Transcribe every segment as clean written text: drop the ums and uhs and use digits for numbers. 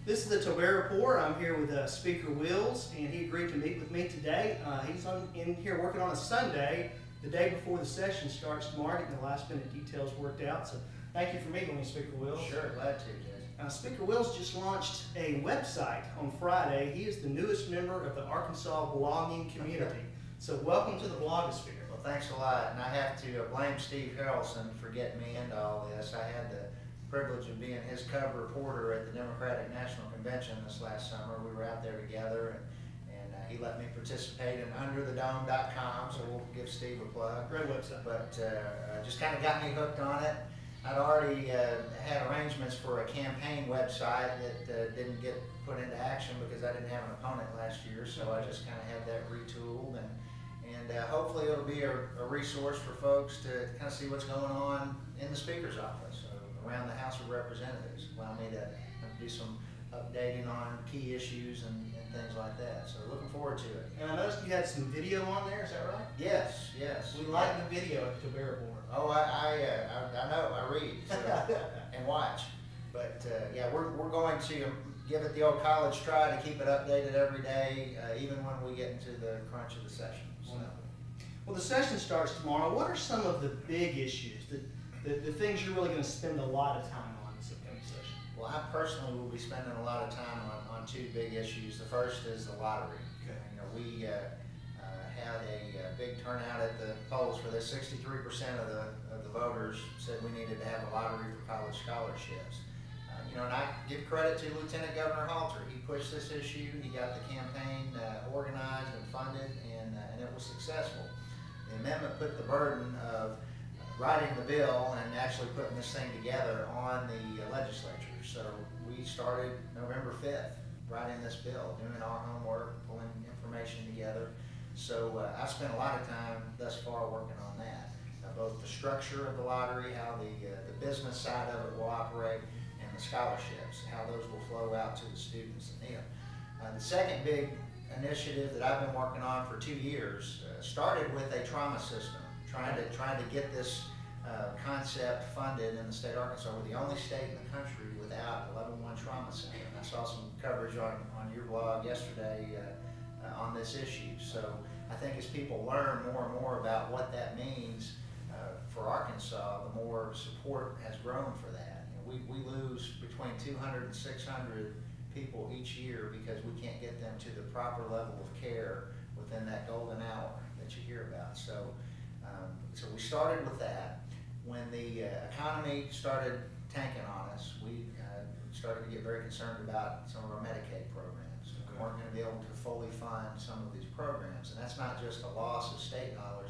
This is the Tolbert Report. I'm here with Speaker Wills, and he agreed to meet with me today. He's in here working on a Sunday, the day before the session starts tomorrow, getting the last minute details worked out. So thank you for meeting with me, Speaker Wills. Sure, glad to, Judge. Speaker Wills just launched a website on Friday. He is the newest member of the Arkansas blogging community. So welcome to the blogosphere. Well, thanks a lot, and I have to blame Steve Harrelson for getting me into all this. I had the privilege of being his cub reporter at the Democratic National Convention this last summer. We were out there together, and he let me participate in underthedome.com, so we'll give Steve a plug. Great website. But just kind of got me hooked on it. I'd already had arrangements for a campaign website that didn't get put into action because I didn't have an opponent last year, so I just kind of had that retooled, and hopefully it'll be a resource for folks to kind of see what's going on in the Speaker's office, around the House of Representatives. Allow me to do some updating on key issues and things like that. So looking forward to it. And I noticed you had some video on there, is that right? Yes, yes. We like the video at the Tolbert Report. Oh, I know, I read so, and watch. But yeah, we're going to give it the old college try to keep it updated every day, even when we get into the crunch of the session. So. Well, the session starts tomorrow. What are some of the big issues, the things you're really going to spend a lot of time on this upcoming session? Well, I personally will be spending a lot of time on two big issues. The first is the lottery. Okay. You know, we had a big turnout at the polls for this. 63% of the voters said we needed to have a lottery for college scholarships. You know, and I give credit to Lieutenant Governor Halter. He pushed this issue. He got the campaign organized and funded, and it was successful. The amendment put the burden of writing the bill and actually putting this thing together on the legislature. So we started November 5th writing this bill, doing our homework, pulling information together. So I've spent a lot of time thus far working on that. Both the structure of the lottery, how the business side of it will operate, and the scholarships, how those will flow out to the students that need them. The second big initiative that I've been working on for 2 years started with a trauma system, trying to get this concept funded in the state of Arkansas. We're the only state in the country without a level 1 trauma center. And I saw some coverage on your blog yesterday on this issue. So I think as people learn more and more about what that means for Arkansas, the more support has grown for that. You know, we lose between 200 and 600 people each year because we can't get them to the proper level of care within that golden hour that you hear about. So, so we started with that. When the economy started tanking on us, we started to get very concerned about some of our Medicaid programs. We weren't going to be able to fully fund some of these programs, and that's not just a loss of state dollars.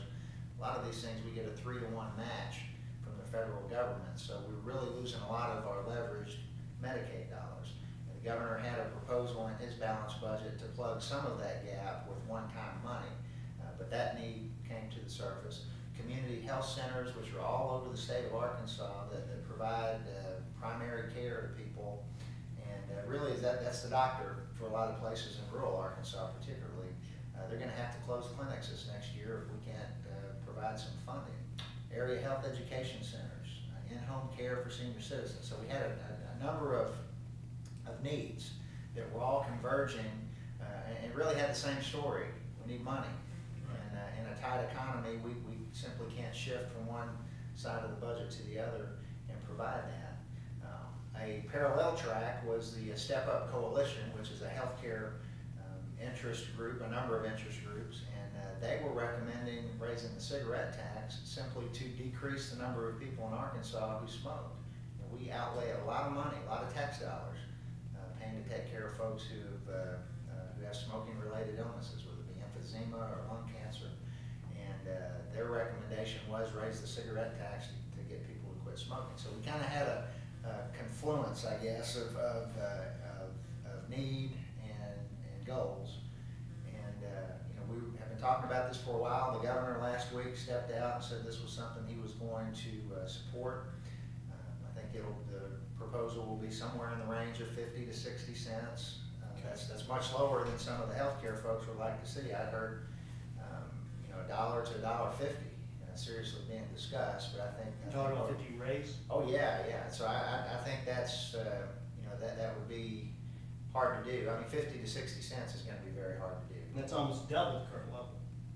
A lot of these things we get a 3-to-1 match from the federal government, so we're really losing a lot of our leveraged Medicaid dollars. The governor had a proposal in his balanced budget to plug some of that gap with one-time money, but that need came to the surface. Community health centers, which are all over the state of Arkansas, that provide primary care to people, and really that's the doctor for a lot of places in rural Arkansas particularly. They're going to have to close clinics this next year if we can't provide some funding. Area health education centers, in-home care for senior citizens. So we had a number of needs that were all converging and really had the same story. We need money. And in a tight economy, we simply can't shift from one side of the budget to the other and provide that. A parallel track was the Step Up Coalition, which is a healthcare interest group, a number of interest groups, and they were recommending raising the cigarette tax simply to decrease the number of people in Arkansas who smoked. And we outlay a lot of money, a lot of tax dollars, paying to take care of folks who have smoking-related illnesses, whether it be emphysema or lung cancer. And their recommendation was raise the cigarette tax to get people to quit smoking. So we kind of had a confluence, I guess, of need and goals. And you know, we have been talking about this for a while. The governor last week stepped out and said this was something he was going to support. I think the proposal will be somewhere in the range of 50 to 60 cents. That's much lower than some of the healthcare folks would like to see. I heard you know, $1 to $1.50 seriously being discussed, but I think $1.50 raise. Oh yeah, yeah. So I think that's you know, that would be hard to do. I mean, 50 to 60 cents is going to be very hard to do. And that's almost double the current level.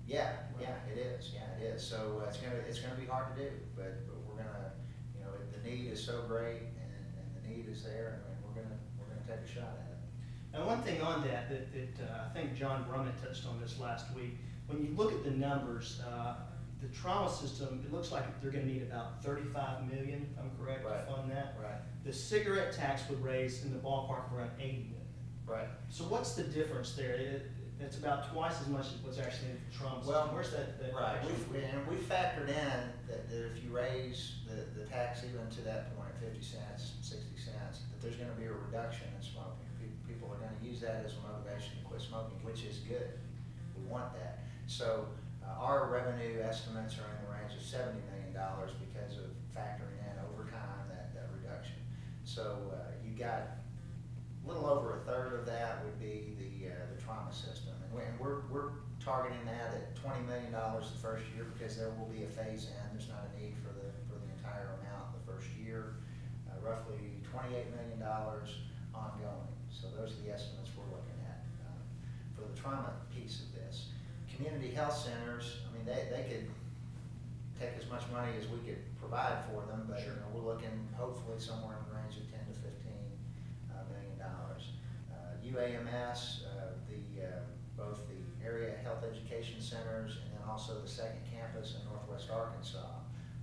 Yeah, yeah, it is. Yeah, it is. So it's gonna be hard to do, but we're gonna, you know, the need is so great, and the need is there, and we're gonna take a shot at it. And one thing on that I think John Brummett touched on this last week. When you look at the numbers, the trauma system, it looks like they're going to need about $35 million, if I'm correct, Right. to fund that. Right. The cigarette tax would raise in the ballpark of around $80 million. Right. So what's the difference there? It's about twice as much as what's actually in the trauma system. Well, Where's that? Right. We factored in that if you raise the tax even to that point, 50 cents, 60 cents, that there's going to be a reduction in smoking. People are going to use that as a motivation to quit smoking, which is good. We want that. So our revenue estimates are in the range of $70 million because of factoring in over time that reduction. So you got a little over a third of that would be the trauma system, and we're targeting that at $20 million the first year because there will be a phase in. There's not a need for the entire amount the first year. Roughly $28 million ongoing. So those are the estimates we're looking at for the trauma piece of this. Community health centers, I mean, they could take as much money as we could provide for them, but Sure. you know, we're looking hopefully somewhere in the range of $10 to $15 million. UAMS, both the area health education centers and then also the second campus in Northwest Arkansas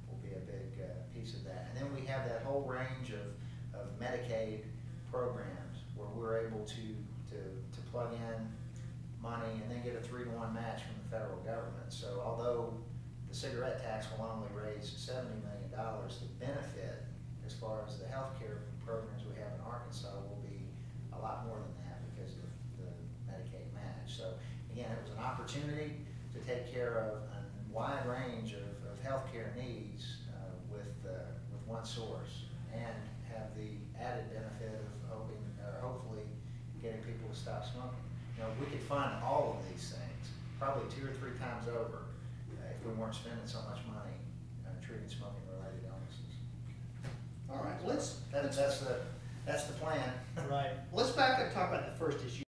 will be a big piece of that. And then we have that whole range of Medicaid programs where we're able to plug in money and then get a 3-to-1 match from the federal government. So although the cigarette tax will only raise $70 million, the benefit as far as the health care programs we have in Arkansas will be a lot more than that because of the Medicaid match. So again, it was an opportunity to take care of a wide range of health care needs with one source and have the added benefit of hopefully getting people to stop smoking. You know, we could fund all of these things probably 2 or 3 times over if we weren't spending so much money treating smoking-related illnesses. All right, So that's the plan. Right. Let's back up and talk about the first issue.